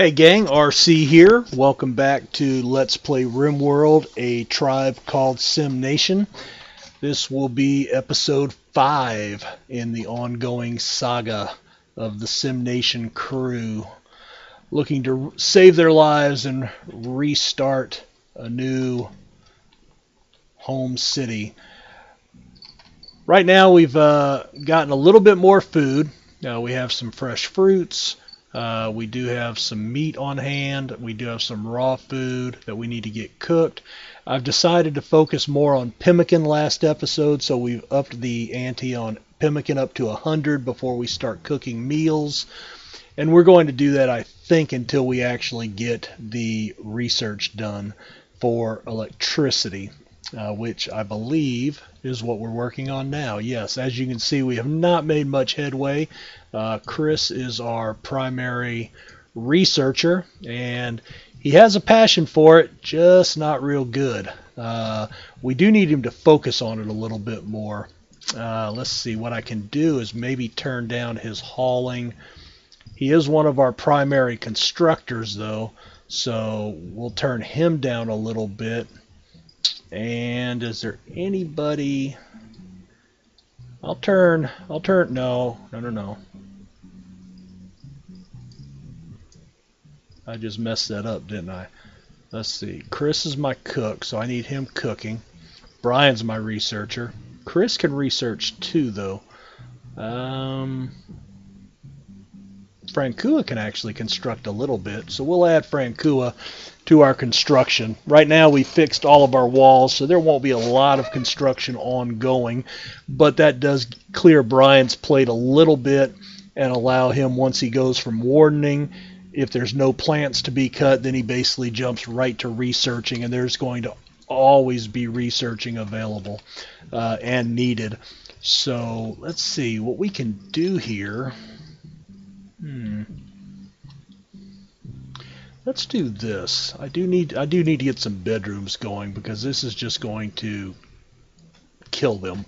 Hey gang, RC here. Welcome back to Let's Play Rimworld, a tribe called SimNation. This will be episode 5 in the ongoing saga of the SimNation crew, looking to save their lives and restart a new home city. Right now we've gotten a little bit more food. We have some fresh fruits. We do have some meat on hand. We do have some raw food that we need to get cooked. I've decided to focus more on pemmican last episode, so we've upped the ante on pemmican up to 100 before we start cooking meals. And we're going to do that, I think, until we actually get the research done for electricity, which I believe is what we're working on now. Yes, as you can see, we have not made much headway. Chris is our primary researcher, and he has a passion for it, just not real good. We do need him to focus on it a little bit more. Let's see, what I can do is maybe turn down his hauling. He is one of our primary constructors, though, so we'll turn him down a little bit. And is there anybody? No. I just messed that up, didn't I? Let's see. Chris is my cook, so I need him cooking. Brian's my researcher. Chris can research too, though. Frankua can actually construct a little bit, so we'll add Frankua to our construction. Right now we fixed all of our walls, so there won't be a lot of construction ongoing, but that does clear Brian's plate a little bit and allow him, once he goes from wardening, if there's no plants to be cut, then he basically jumps right to researching, and there's going to always be researching available and needed. So let's see what we can do here. Let's do this. I do need to get some bedrooms going, because this is just going to kill them.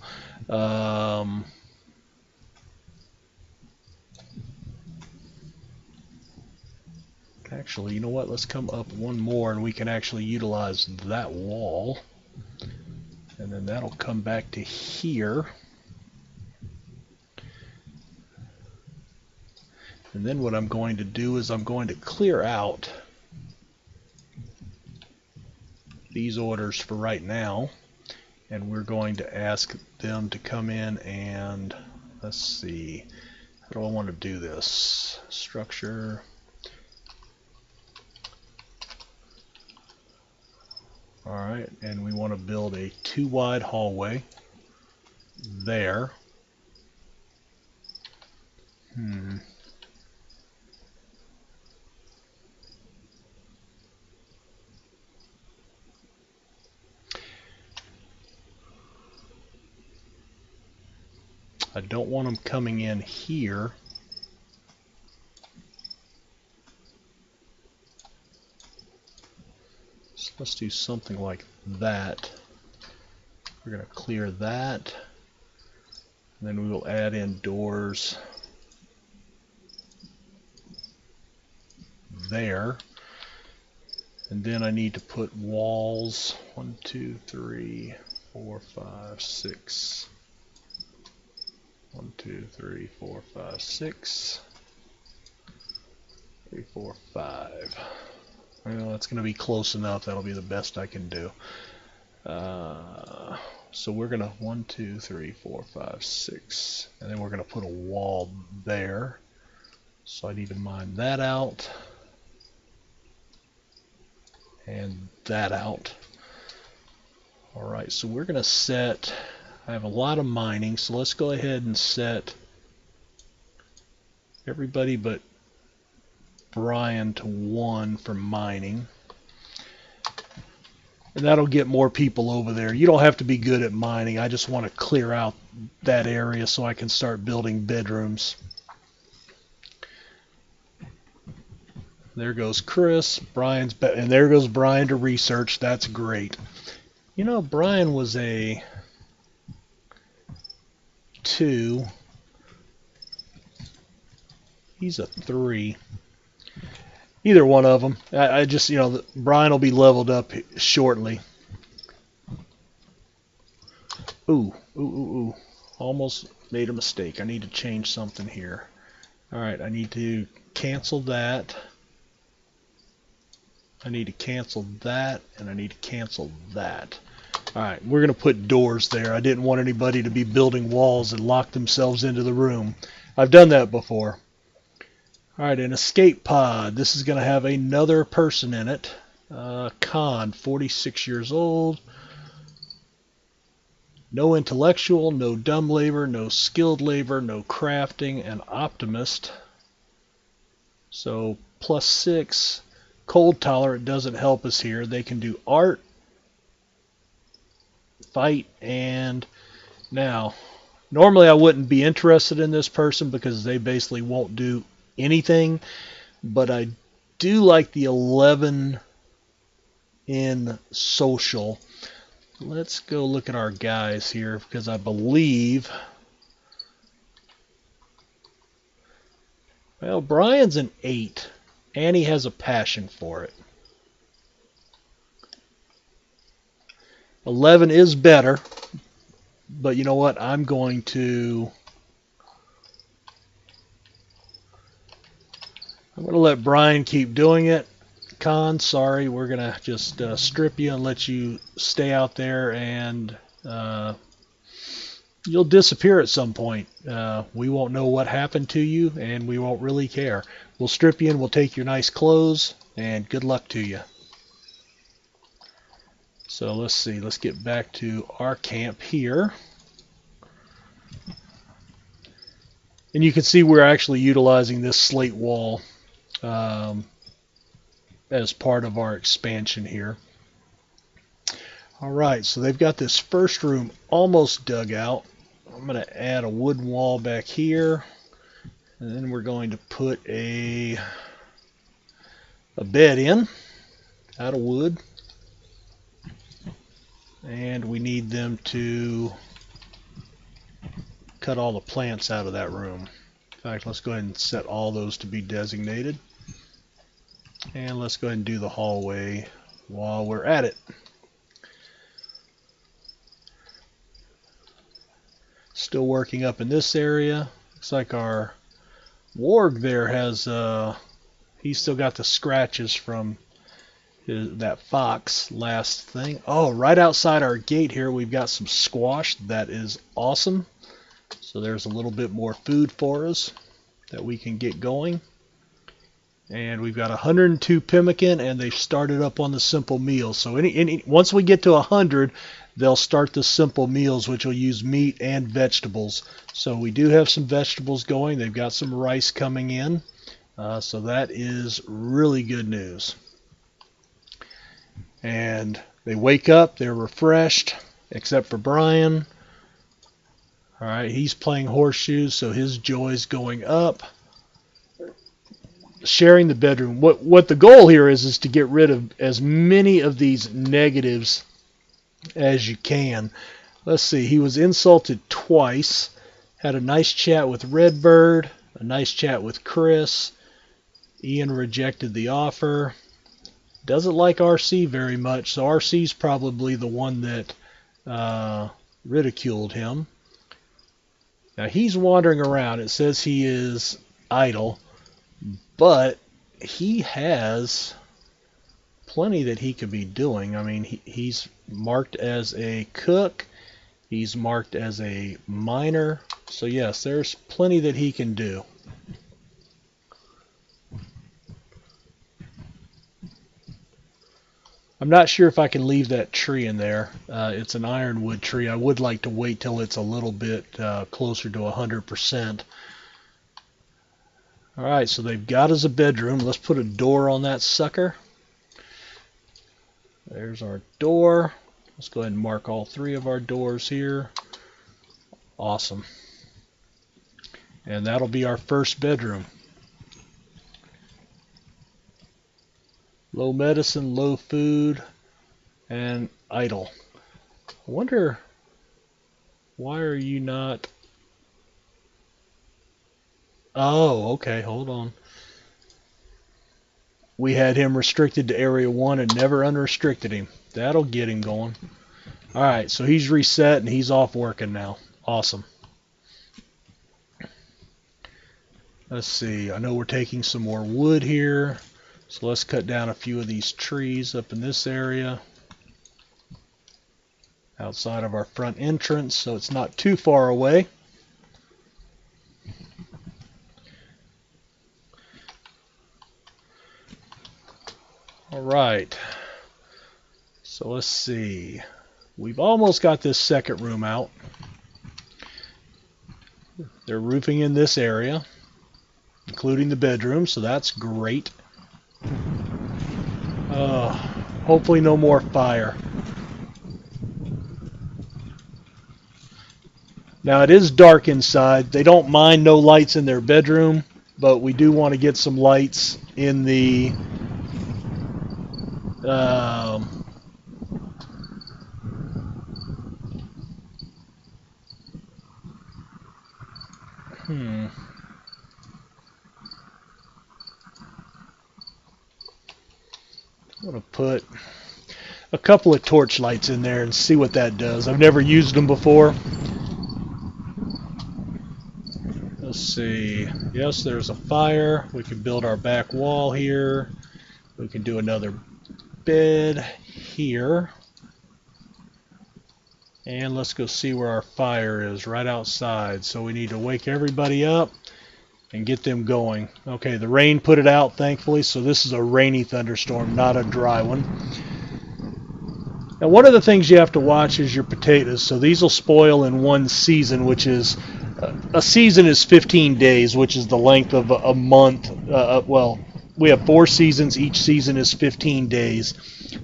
Actually, you know what? Let's come up one more, and we can actually utilize that wall, and then that'll come back to here. And then what I'm going to do is I'm going to clear out these orders for right now, and we're going to ask them to come in and, let's see, how do I want to do this? Structure. Alright, and we want to build a 2-wide hallway there. I don't want them coming in here. So let's do something like that. We're going to clear that. And then we will add in doors there. And then I need to put walls. 1, 2, 3, 4, 5, 6. 1, 2, 3, 4, 5, 6. 3, 4, 5. Well, that's going to be close enough. That'll be the best I can do. So we're going to 1, 2, 3, 4, 5, 6. And then we're going to put a wall there. So I need to mine that out. And that out. Alright, so we're going to set... I have a lot of mining, so let's go ahead and set everybody but Brian to 1 for mining. And that'll get more people over there. You don't have to be good at mining. I just want to clear out that area so I can start building bedrooms. There goes Chris. And there goes Brian to research. That's great. You know, Brian was a 2. He's a 3. Either one of them. I just, Brian will be leveled up shortly. Ooh, ooh, ooh, ooh. Almost made a mistake. I need to change something here. Alright, I need to cancel that. I need to cancel that, and I need to cancel that. Alright, we're going to put doors there. I didn't want anybody to be building walls and lock themselves into the room. I've done that before. Alright, an escape pod. This is going to have another person in it. Khan, 46 years old. No intellectual, no dumb labor, no skilled labor, no crafting, and optimist. So, +6. Cold tolerant doesn't help us here. They can do art, fight, and now. Normally I wouldn't be interested in this person because they basically won't do anything, but I do like the 11 in social. Let's go look at our guys here because I believe, well, Brian's an 8 and he has a passion for it. 11 is better, but you know what? I'm going to let Brian keep doing it. Khan, sorry, we're going to just strip you and let you stay out there, and you'll disappear at some point. We won't know what happened to you, and we won't really care. We'll strip you and we'll take your nice clothes, and good luck to you. So let's see, let's get back to our camp here. And you can see we're actually utilizing this slate wall as part of our expansion here. Alright, so they've got this first room almost dug out. I'm going to add a wooden wall back here, and then we're going to put a bed in out of wood, and we need them to cut all the plants out of that room. In fact, let's go ahead and set all those to be designated. And let's go ahead and do the hallway while we're at it. Still working up in this area. Looks like our warg there has, he's still got the scratches from that fox last thing. Oh, right outside our gate here we've got some squash. That is awesome. So there's a little bit more food for us that we can get going. And we've got 102 pemmican, and they've started up on the simple meals. So once we get to 100, they'll start the simple meals, which will use meat and vegetables. So we do have some vegetables going. They've got some rice coming in. So that is really good news. And they wake up, they're refreshed, except for Brian. All right, he's playing horseshoes, so his joy's going up. Sharing the bedroom. What the goal here is to get rid of as many of these negatives as you can. Let's see, he was insulted twice. Had a nice chat with Redbird, a nice chat with Chris. Ian rejected the offer. Doesn't like RC very much, so RC's probably the one that ridiculed him. Now he's wandering around. It says he is idle, but he has plenty that he could be doing. I mean, he's marked as a cook. He's marked as a miner. So yes, there's plenty that he can do. I'm not sure if I can leave that tree in there. It's an ironwood tree. I would like to wait till it's a little bit closer to 100%. Alright, so they've got us a bedroom. Let's put a door on that sucker. There's our door. Let's go ahead and mark all 3 of our doors here. Awesome. And that'll be our first bedroom. Low medicine, low food, and idle. I wonder, why are you not... Oh, okay, hold on. we had him restricted to area 1 and never unrestricted him. That'll get him going. Alright, so he's reset and he's off working now. Awesome. Let's see, I know we're taking some more wood here, so let's cut down a few of these trees up in this area outside of our front entrance so it's not too far away. Alright, so let's see, we've almost got this second room out. They're roofing in this area, including the bedroom, so that's great. Hopefully no more fire. Now it is dark inside. They don't mind no lights in their bedroom, but we do want to get some lights in the I'm going to put a couple of torch lights in there and see what that does. I've never used them before. Let's see. Yes, there's a fire. We can build our back wall here. We can do another bed here. And let's go see where our fire is, right outside. So we need to wake everybody up and get them going. Okay, the rain put it out, thankfully, so this is a rainy thunderstorm, not a dry one. Now, one of the things you have to watch is your potatoes. So these will spoil in one season, which is, a season is 15 days, which is the length of a month. Well, we have 4 seasons. Each season is 15 days.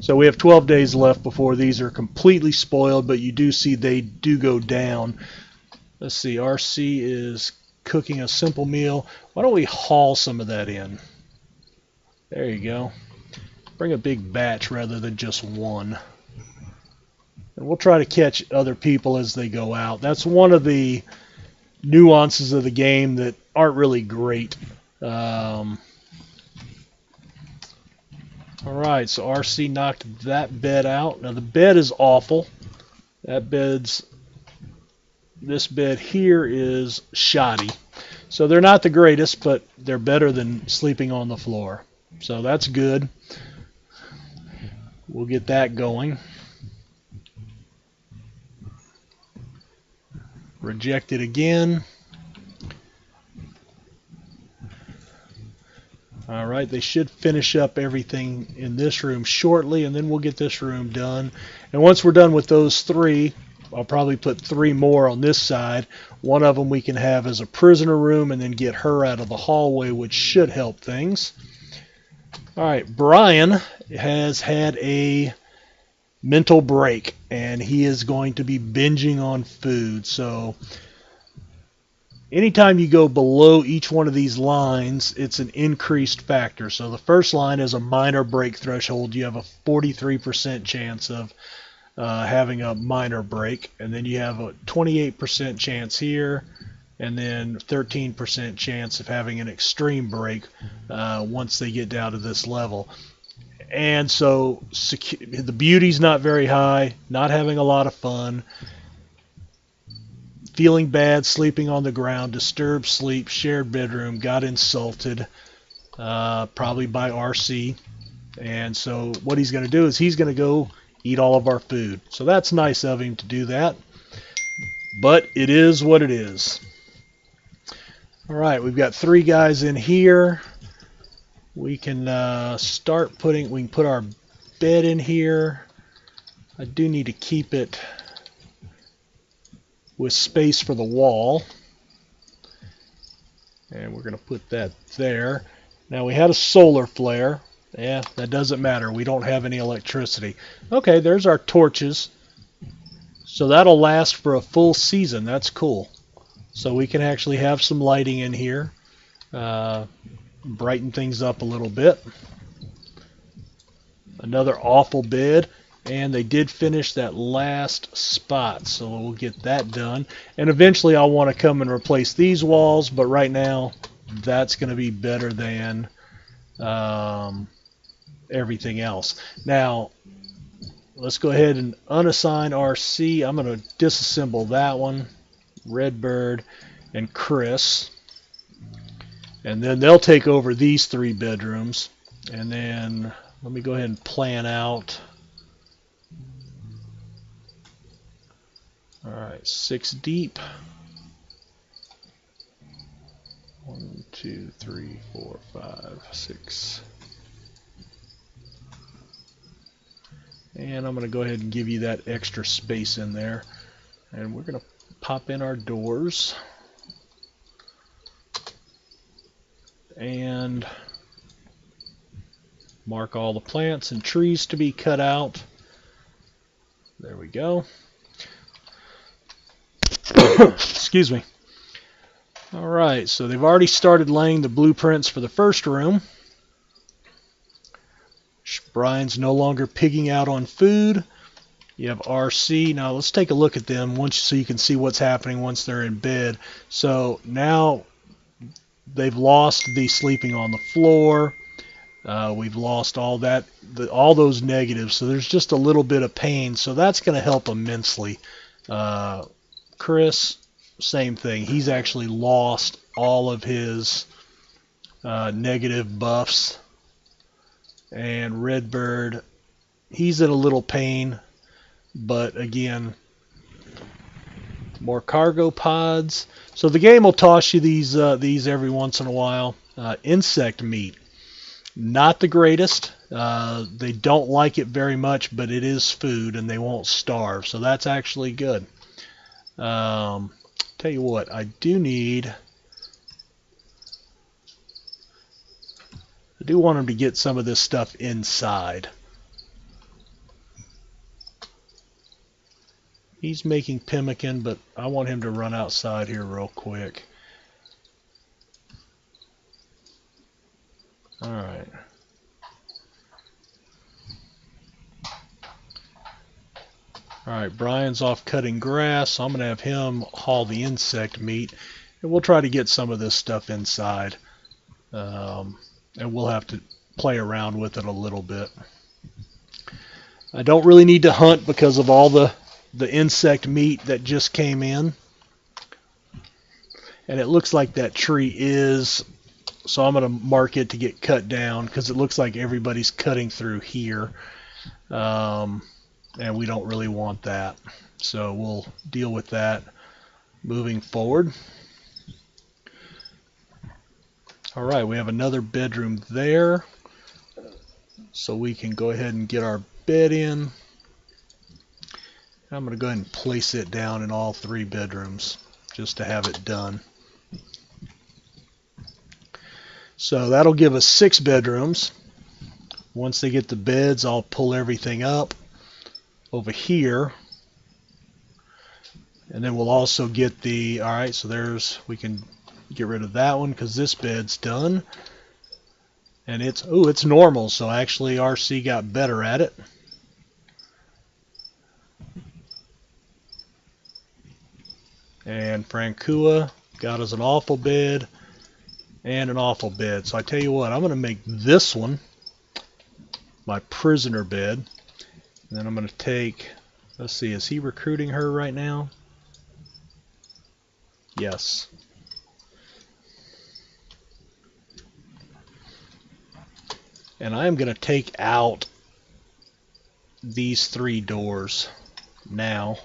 So we have 12 days left before these are completely spoiled, but you do see they do go down. Let's see, RC is cooking a simple meal. Why don't we haul some of that in? There you go. Bring a big batch rather than just one. And we'll try to catch other people as they go out. That's one of the nuances of the game that aren't really great. Alright, so RC knocked that bed out. Now the bed is awful. This bed here is shoddy. So they're not the greatest, but they're better than sleeping on the floor. So that's good. We'll get that going. Reject it again. Alright, they should finish up everything in this room shortly, and then we'll get this room done. And once we're done with those 3, I'll probably put 3 more on this side. One of them we can have as a prisoner room and then get her out of the hallway, which should help things. Alright, Brian has had a mental break, and he is going to be binging on food. So anytime you go below each one of these lines, it's an increased factor. So the first line is a minor break threshold. You have a 43% chance of having a minor break, and then you have a 28% chance here, and then 13% chance of having an extreme break once they get down to this level. And so the beauty's not very high, not having a lot of fun, feeling bad, sleeping on the ground, disturbed sleep, shared bedroom, got insulted, probably by RC. And so what he's going to do is he's going to go eat all of our food. So that's nice of him to do that. But it is what it is. Alright, we've got 3 guys in here. We can we can put our bed in here. I do need to keep it with space for the wall. And we're going to put that there. Now we had a solar flare. Yeah, that doesn't matter. We don't have any electricity. Okay, there's our torches. So that'll last for a full season. That's cool. So we can actually have some lighting in here. Brighten things up a little bit. Another awful bed. And they did finish that last spot. So we'll get that done. And eventually I'll want to come and replace these walls. But right now, that's going to be better than everything else. Now, let's go ahead and unassign RC. I'm going to disassemble that one, Redbird and Chris. And then they'll take over these 3 bedrooms. And then let me go ahead and plan out. Alright, 6 deep. 1, 2, 3, 4, 5, 6. And I'm going to go ahead and give you that extra space in there. And we're going to pop in our doors. And mark all the plants and trees to be cut out. There we go. Excuse me. Alright, so they've already started laying the blueprints for the first room. Brian's no longer pigging out on food. You have RC. Now let's take a look at them once so you can see what's happening once they're in bed. So now they've lost the sleeping on the floor. We've lost all that, all those negatives. So there's just a little bit of pain. So that's going to help immensely. Chris, same thing. He's actually lost all of his negative buffs. And Redbird, he's in a little pain, but again, more cargo pods. So the game will toss you these every once in a while. Insect meat, not the greatest. They don't like it very much, but it is food, and they won't starve. So that's actually good. Tell you what, I do want him to get some of this stuff inside. He's making pemmican, but I want him to run outside here real quick. Alright. Alright, Brian's off cutting grass, so I'm going to have him haul the insect meat. And we'll try to get some of this stuff inside. And we'll have to play around with it a little bit. I don't really need to hunt because of all the insect meat that just came in. And it looks like that tree is, so I'm going to mark it to get cut down because it looks like everybody's cutting through here. And we don't really want that. So we'll deal with that moving forward. Alright, we have another bedroom there. So we can go ahead and get our bed in. I'm going to go ahead and place it down in all 3 bedrooms just to have it done. So that'll give us 6 bedrooms. Once they get the beds, I'll pull everything up over here. And then we'll also get the, alright, so we can get rid of that one because this bed's done. And it's normal, so actually RC got better at it. And Frankua got us an awful bed and an awful bed. So I tell you what, I'm going to make this one my prisoner bed. And then I'm going to take, let's see, is he recruiting her right now? Yes. And I'm going to take out these 3 doors now.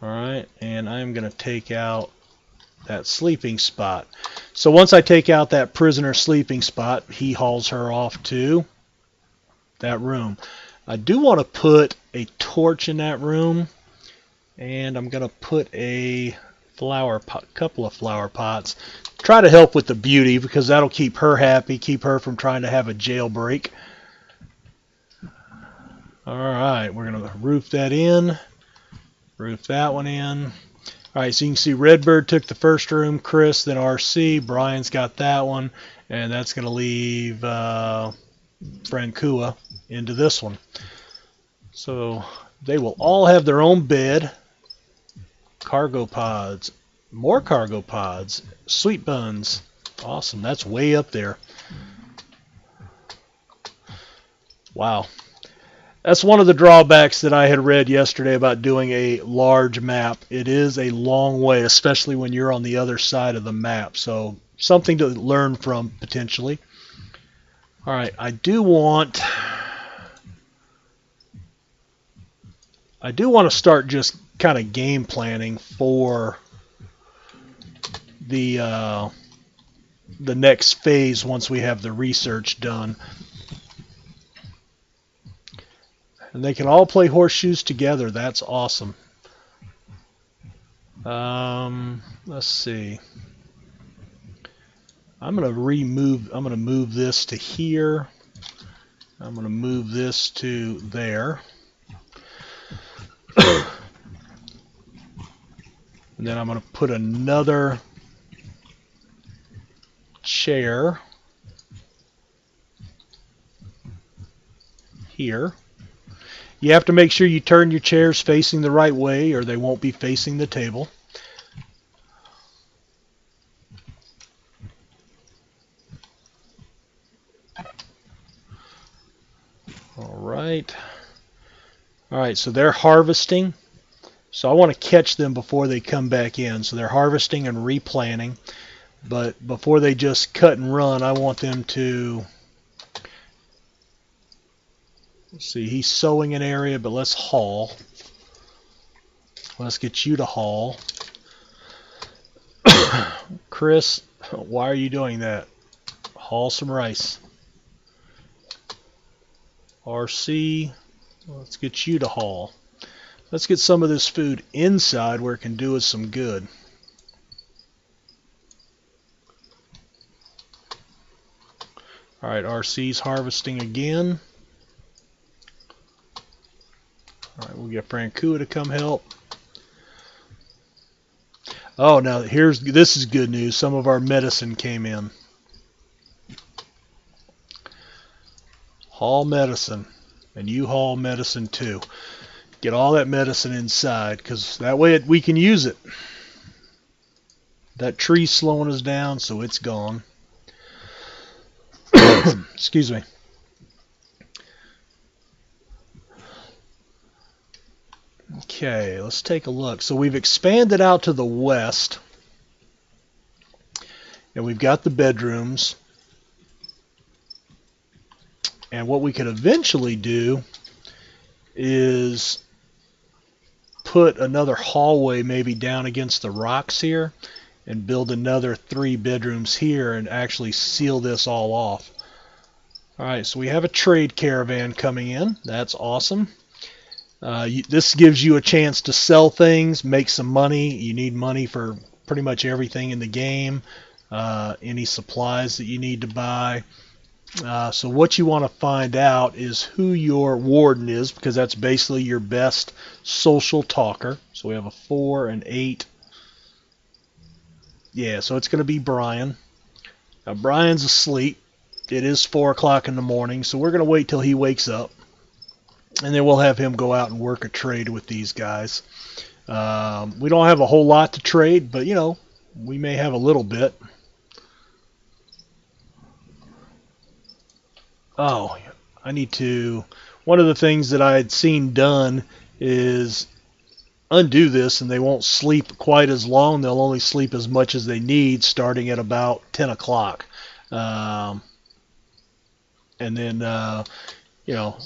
Alright, and I'm going to take out that sleeping spot. So once I take out that prisoner sleeping spot, he hauls her off to that room. I do want to put a torch in that room, and I'm going to put a couple of flower pots. Try to help with the beauty because that'll keep her happy, keep her from trying to have a jailbreak. Alright, we're going to roof that in. Roof that one in. Alright, so you can see Redbird took the first room, Chris, then RC, Brian's got that one, and that's going to leave Frankua into this one. So they will all have their own bed. Cargo pods. More cargo pods. Sweet buns. Awesome. That's way up there. Wow. That's one of the drawbacks that I had read yesterday about doing a large map. It is a long way, especially when you're on the other side of the map. So something to learn from potentially. All right, I do want to start just kind of game planning for the next phase once we have the research done. And they can all play horseshoes together. That's awesome. Let's see. I'm going to move this to here. I'm going to move this to there. And then I'm going to put another chair here. You have to make sure you turn your chairs facing the right way or they won't be facing the table. All right. All right, so they're harvesting. So I want to catch them before they come back in. So they're harvesting and replanting. But before they just cut and run, I want them to... Let's see, he's sowing an area, but let's haul. Let's get you to haul. Chris, why are you doing that? Haul some rice. RC, let's get you to haul. Let's get some of this food inside where it can do us some good. All right, RC's harvesting again. All right, we'll get Frankua to come help. Oh, now this is good news. Some of our medicine came in. Haul medicine, and you haul medicine too. Get all that medicine inside, because that way we can use it. That tree's slowing us down, so it's gone. Excuse me. Okay, let's take a look. So we've expanded out to the west, and we've got the bedrooms. And what we could eventually do is put another hallway maybe down against the rocks here and build another 3 bedrooms here and actually seal this all off. All right, so we have a trade caravan coming in. That's awesome. This gives you a chance to sell things, make some money. You need money for pretty much everything in the game, any supplies that you need to buy. So what you want to find out is who your warden is, because that's basically your best social talker. So we have a 4 and 8. Yeah, so it's going to be Brian. Now Brian's asleep. It is 4 o'clock in the morning, so we're going to wait till he wakes up. And then we'll have him go out and work a trade with these guys. We don't have a whole lot to trade, but, you know, we may have a little bit. Oh, I need to... One of the things that I had seen done is undo this, and they won't sleep quite as long. They'll only sleep as much as they need, starting at about 10 o'clock. And then, you know...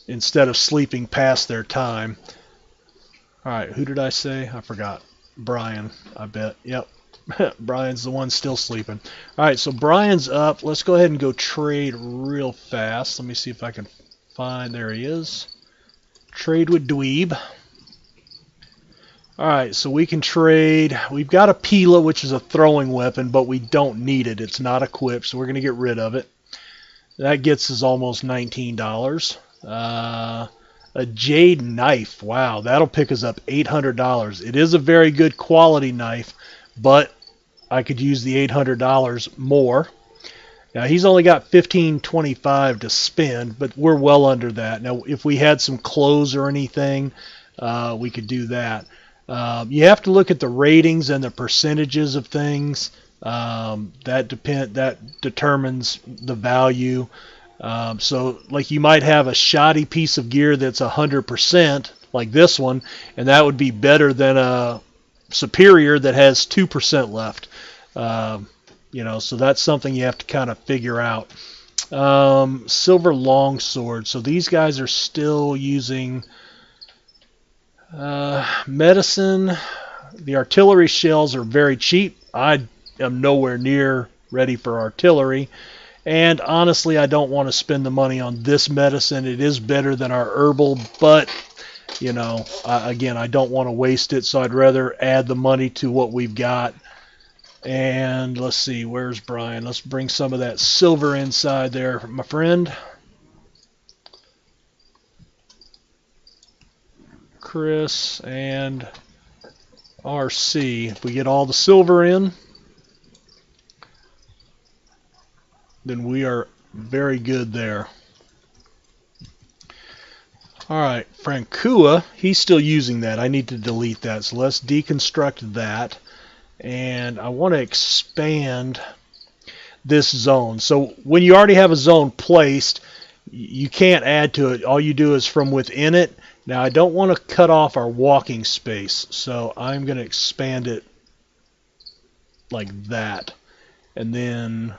instead of sleeping past their time. All right, who did I say? I forgot. Brian, I bet. Yep. Brian's the one still sleeping. All right, so Brian's up. Let's go ahead and go trade real fast. Let me see if I can find... There he is. Trade with Dweeb. All right, so we can trade. We've got a Pila, which is a throwing weapon, but we don't need it. It's not equipped, so we're going to get rid of it. That gets us almost $19. A jade knife. Wow, that'll pick us up $800. It is a very good quality knife, but I could use the $800 more. Now he's only got $15.25 to spend, but we're well under that. Now if we had some clothes or anything, we could do that. You have to look at the ratings and the percentages of things. That determines the value. So like you might have a shoddy piece of gear that's 100% like this one, and that would be better than a superior that has 2% left. So that's something you have to kind of figure out. Silver longsword. So these guys are still using medicine. The artillery shells are very cheap. I am nowhere near ready for artillery. And honestly, I don't want to spend the money on this medicine. It is better than our herbal, but, again, I don't want to waste it, so I'd rather add the money to what we've got. And let's see, where's Brian? Let's bring some of that silver inside there, my friend. Chris and RC. If we get all the silver in, then we are very good there. Alright, Frankua, he's still using that. I need to delete that. So let's deconstruct that. And I want to expand this zone. So when you already have a zone placed, you can't add to it. All you do is from within it. Now I don't want to cut off our walking space, so I'm going to expand it like that, and then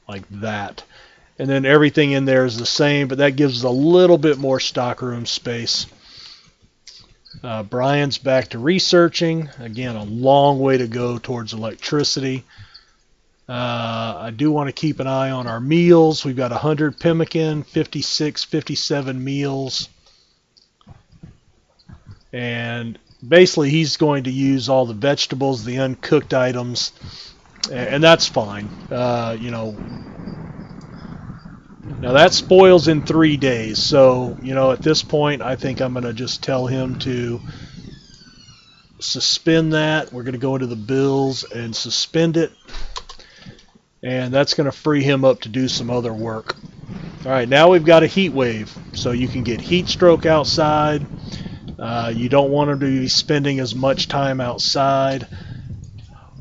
like that. And then everything in there is the same, but that gives us a little bit more stockroom space. Brian's back to researching. Again, a long way to go towards electricity. I do want to keep an eye on our meals. We've got 100 pemmican, 56, 57 meals. And basically he's going to use all the vegetables, the uncooked items, and that's fine. Now that spoils in 3 days, so at this point I think I'm going to just tell him to suspend that. We're going to go into the bills and suspend it, and that's going to free him up to do some other work. Alright, now we've got a heat wave, so you can get heat stroke outside. You don't want him to be spending as much time outside.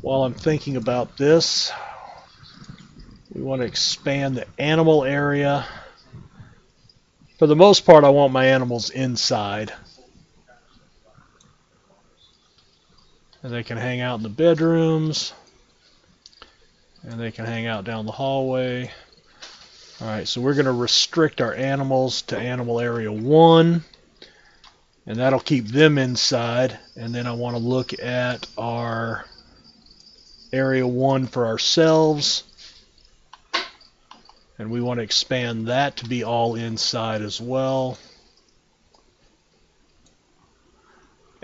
While I'm thinking about this, we want to expand the animal area. For the most part, I want my animals inside. And they can hang out in the bedrooms. And they can hang out down the hallway. Alright, so we're going to restrict our animals to animal area 1. And that'll keep them inside. And then I want to look at our area 1 for ourselves. And we want to expand that to be all inside as well.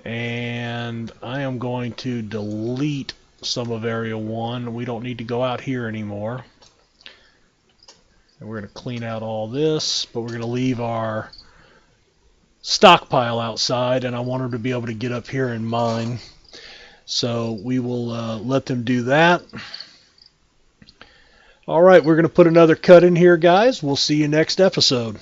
And I am going to delete some of area 1. We don't need to go out here anymore. And we're going to clean out all this, but we're going to leave our stockpile outside, and I want them to be able to get up here and mine. So we will let them do that. Alright, we're going to put another cut in here, guys. We'll see you next episode.